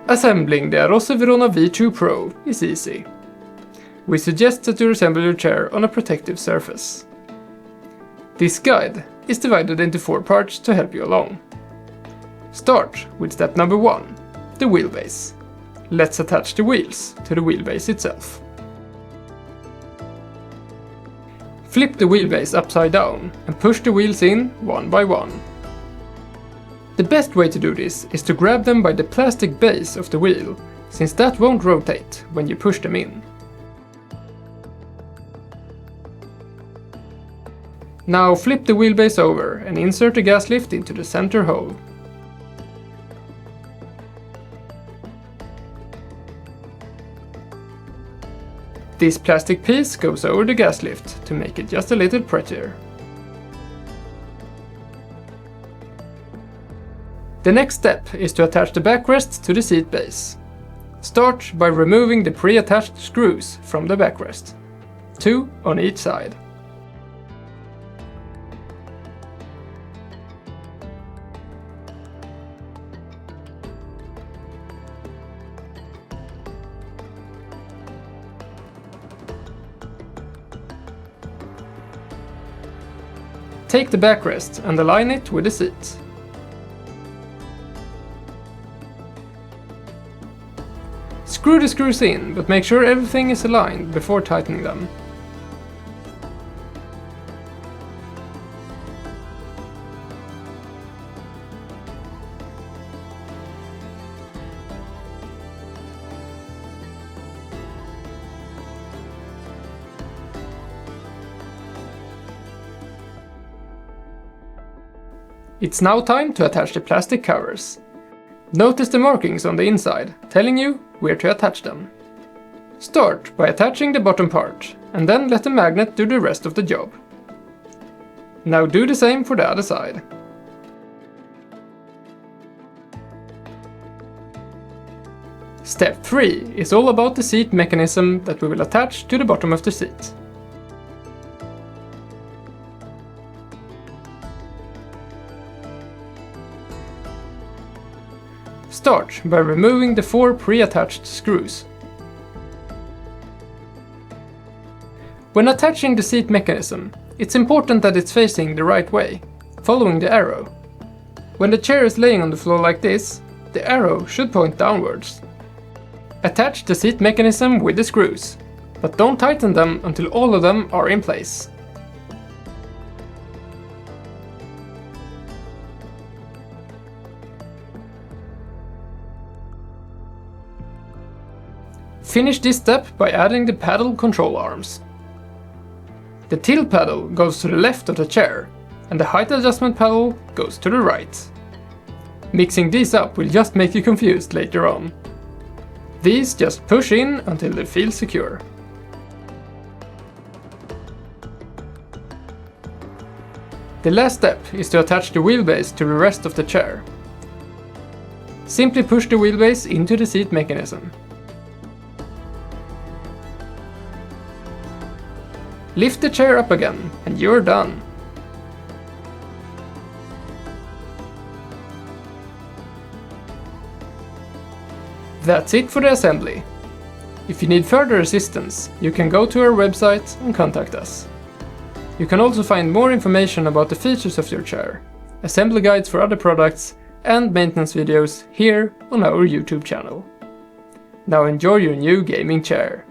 Assembling the Arozzi Verona V2 Pro is easy. We suggest that you assemble your chair on a protective surface. This guide is divided into 4 parts to help you along. Start with step number 1, the wheelbase. Let's attach the wheels to the wheelbase itself. Flip the wheelbase upside down and push the wheels in one by one. The best way to do this is to grab them by the plastic base of the wheel, since that won't rotate when you push them in. Now flip the wheelbase over and insert the gas lift into the center hole. This plastic piece goes over the gas lift to make it just a little prettier. The next step is to attach the backrest to the seat base. Start by removing the pre-attached screws from the backrest, 2 on each side. Take the backrest and align it with the seat. Screw the screws in, but make sure everything is aligned before tightening them. It's now time to attach the plastic covers. Notice the markings on the inside, telling you where to attach them. Start by attaching the bottom part, and then let the magnet do the rest of the job. Now do the same for the other side. Step 3 is all about the seat mechanism that we will attach to the bottom of the seat. Start by removing the 4 pre-attached screws. When attaching the seat mechanism, it's important that it's facing the right way, following the arrow. When the chair is laying on the floor like this, the arrow should point downwards. Attach the seat mechanism with the screws, but don't tighten them until all of them are in place. Finish this step by adding the paddle control arms. The tilt paddle goes to the left of the chair, and the height adjustment paddle goes to the right. Mixing these up will just make you confused later on. These just push in until they feel secure. The last step is to attach the wheelbase to the rest of the chair. Simply push the wheelbase into the seat mechanism. Lift the chair up again, and you're done. That's it for the assembly. If you need further assistance, you can go to our website and contact us. You can also find more information about the features of your chair, assembly guides for other products, and maintenance videos here on our YouTube channel. Now enjoy your new gaming chair.